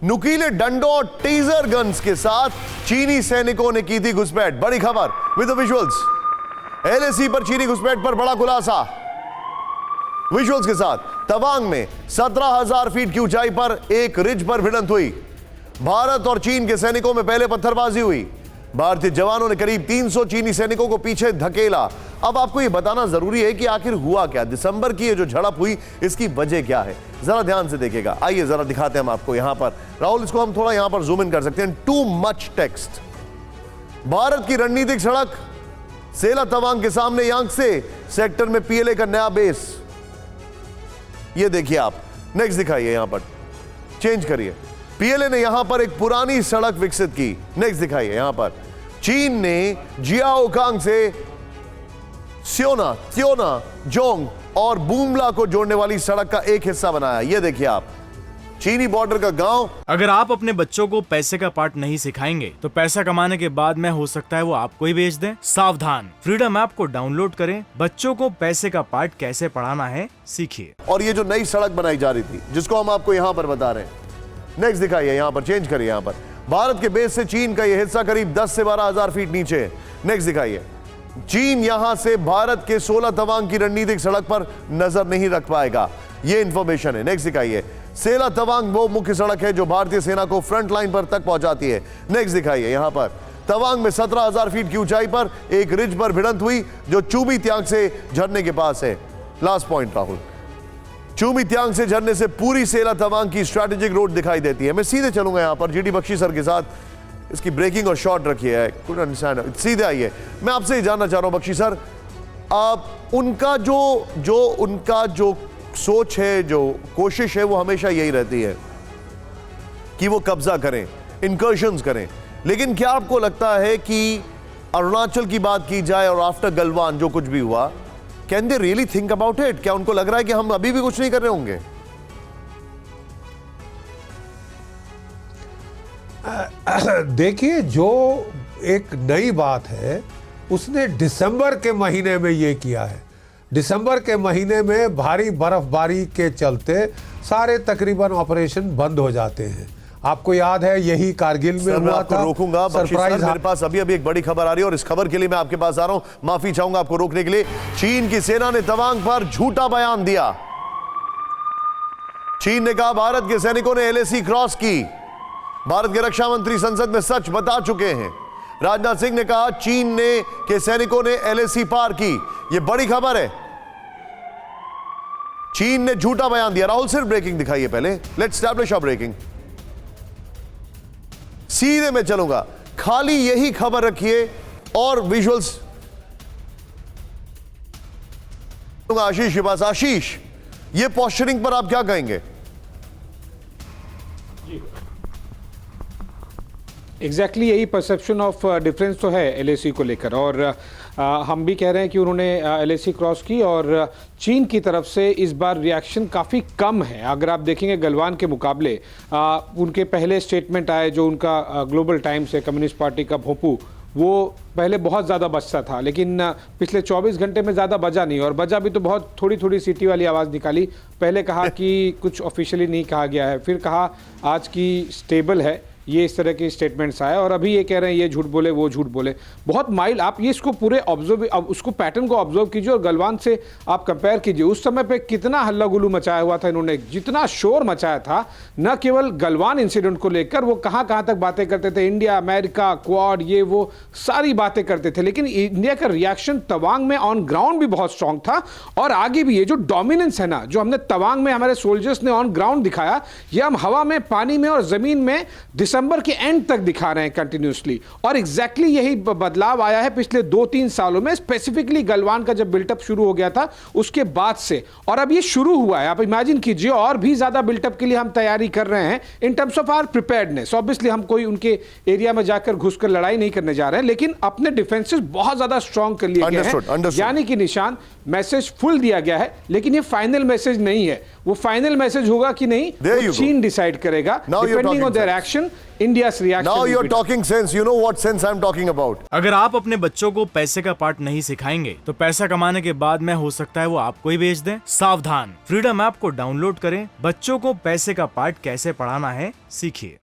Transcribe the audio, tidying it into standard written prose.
नुकीले डंडों और टीजर गन्स के साथ चीनी सैनिकों ने की थी घुसपैठ। बड़ी खबर विद द विजुअल्स। एलएसी पर चीनी घुसपैठ पर बड़ा खुलासा विजुअल्स के साथ। तवांग में 17,000 फीट की ऊंचाई पर एक रिज पर भिड़ंत हुई। भारत और चीन के सैनिकों में पहले पत्थरबाजी हुई। भारतीय जवानों ने करीब 300 चीनी सैनिकों को पीछे धकेला। अब आपको यह बताना जरूरी है कि आखिर हुआ क्या। दिसंबर की ये जो झड़प हुई, इसकी वजह क्या है, जरा ध्यान से देखिएगा। आइए जरा दिखाते हैं हम आपको यहां पर। राहुल, इसको हम थोड़ा यहां पर जूम इन कर सकते हैं। Too much text. भारत की रणनीतिक सड़क सेला तवांग के सामने यांगसे सेक्टर में पीएलए का नया बेस। ये देखिए आप। नेक्स्ट दिखाइए, यहां पर चेंज करिए। पीएलए ने यहां पर एक पुरानी सड़क विकसित की। नेक्स्ट दिखाइए। यहां पर चीन ने जियाओकांग से स्योना, त्योना, जोंग और बूमला को जोड़ने वाली सड़क का एक हिस्सा बनाया। यह देखिए आप, चीनी बॉर्डर का गांव। अगर आप अपने बच्चों को पैसे का पार्ट नहीं सिखाएंगे तो पैसा कमाने के बाद में हो सकता है वो आपको ही बेच दें। सावधान, फ्रीडम ऐप को डाउनलोड करें। बच्चों को पैसे का पार्ट कैसे पढ़ाना है सीखिए। और ये जो नई सड़क बनाई जा रही थी, जिसको हम आपको यहां पर बता रहे हैं। नेक्स्ट दिखाइए, यहां पर चेंज करिए। यहां पर भारत के बेस से चीन का यह हिस्सा करीब 10 से 12,000 फीट नीचे है। नेक्स्ट दिखाइए। चीन यहां से भारत के 16 तवांग की रणनीतिक सड़क पर नजर नहीं रख पाएगा, यह इंफॉर्मेशन है। नेक्स्ट दिखाइए। सेला तवांग वो मुख्य सड़क है जो भारतीय सेना को फ्रंट लाइन पर तक पहुंचाती है। नेक्स्ट दिखाइए। यहां पर तवांग में 17,000 फीट की ऊंचाई पर एक रिज पर भिड़ंत हुई जो चूबी त्यांग से झरने के पास है। लास्ट पॉइंट राहुल, चूबी त्यांग से झरने से पूरी सेला तवांग की स्ट्रैटेजिक रोड दिखाई देती है। मैं सीधे चलूंगा यहां पर जीडी बख्शी सर के साथ। इसकी ब्रेकिंग और शॉट रखिए है, कुड अंडरस्टैंड। सीधे आइए। मैं आपसे जानना चाह रहा हूं बख्शी सर, आप उनका जो सोच है, जो कोशिश है, वो हमेशा यही रहती है कि वो कब्जा करें, इनकर्शंस करें। लेकिन क्या आपको लगता है कि अरुणाचल की बात की जाए और आफ्टर गलवान जो कुछ भी हुआ, can they really think about it? क्या उनको लग रहा है कि हम अभी भी कुछ नहीं कर रहे होंगे? देखिए, जो एक नई बात है उसने दिसंबर के महीने में ये किया है। दिसंबर के महीने में भारी बर्फबारी के चलते सारे तकरीबन ऑपरेशन बंद हो जाते हैं। आपको याद है यही कारगिल में हुआ था। रोकूंगा सरप्राइज। मेरे पास अभी एक बड़ी खबर आ रही है और इस खबर के लिए मैं आपके पास आ रहा हूं। माफी चाहूंगा आपको रोकने के लिए। चीन की सेना ने तवांग पर झूठा बयान दिया। चीन ने कहा भारत के सैनिकों ने एलएसी क्रॉस की। भारत के रक्षा मंत्री संसद में सच बता चुके हैं। राजनाथ सिंह ने कहा चीन के सैनिकों ने एलएसी पार की। यह बड़ी खबर है। चीन ने झूठा बयान दिया। राहुल, सिर्फ ब्रेकिंग दिखाइए पहले। Let's establish a breaking. सीधे मैं चलूंगा, खाली यही खबर रखिए और विजुअल्स। आशीष के पास। आशीष, ये पोस्चरिंग पर आप क्या कहेंगे? एग्जैक्टली यही परसेप्शन ऑफ डिफरेंस तो है एलएसी को लेकर। और हम भी कह रहे हैं कि उन्होंने एलएसी क्रॉस की और चीन की तरफ से इस बार रिएक्शन काफ़ी कम है। अगर आप देखेंगे गलवान के मुकाबले उनके पहले स्टेटमेंट आए जो उनका ग्लोबल टाइम्स है, कम्युनिस्ट पार्टी का भोंपू, वो पहले बहुत ज़्यादा बजता था लेकिन पिछले 24 घंटे में ज़्यादा बजा नहीं, और बजा भी तो बहुत थोड़ी थोड़ी सीटी वाली आवाज़ निकाली। पहले कहा कि कुछ ऑफिशियली नहीं कहा गया है, फिर कहा आज की स्टेबल है। ये इस तरह के स्टेटमेंट्स आए और अभी ये कह रहे हैं ये झूठ बोले वो झूठ बोले। बहुत माइल्ड। आप ये इसको पूरे उसको पैटर्न को ऑब्जर्व कीजिए और गलवान से आप कंपेयर कीजिए। उस समय पे कितना हल्ला गुल्लू मचाया हुआ था इन्होंने, जितना शोर मचाया था। न केवल गलवान इंसिडेंट को लेकर, वो कहाँ तक बातें करते थे, इंडिया अमेरिका क्वाड ये वो सारी बातें करते थे, लेकिन इंडिया का रिएक्शन तवांग में ऑन ग्राउंड भी बहुत स्ट्रांग था। और आगे भी ये जो डोमिनेंस है ना, जो हमने तवांग में हमारे सोल्जर्स ने ऑन ग्राउंड दिखाया, ये हम हवा में, पानी में और जमीन में दिसंबर के एंड तक दिखा रहे हैं कंटिन्यूसली। और एग्जैक्टली यही बदलाव आया है पिछले 2-3 सालों में, स्पेसिफिकली गलवान का जब बिल्टअप शुरू हो गया था उसके बाद से, और अब ये शुरू हुआ है। आप इमेजिन कीजिए और भी ज्यादा बिल्टअप के लिए हम तैयारी कर रहे हैं in terms of our preparedness. Obviously हम कोई उनके एरिया में जाकर घुसकर लड़ाई नहीं करने जा रहे हैं, लेकिन अपने डिफेंसेस बहुत ज्यादा स्ट्रांग कर लिए गए हैं। यानी कि निशान मैसेज फुल दिया गया है, लेकिन ये फाइनल मैसेज नहीं है। वो फाइनल मैसेज होगा कि नहीं, There you वो go. चीन डिसाइड करेगा, Now you're depending on talking there sense. Action, India's reaction. Now you're talking sense. You know what sense I'm talking about. अगर आप अपने बच्चों को पैसे का पार्ट नहीं सिखाएंगे तो पैसा कमाने के बाद में हो सकता है वो आपको ही बेच दें। सावधान, फ्रीडम ऐप को डाउनलोड करें, बच्चों को पैसे का पार्ट कैसे पढ़ाना है सीखिए।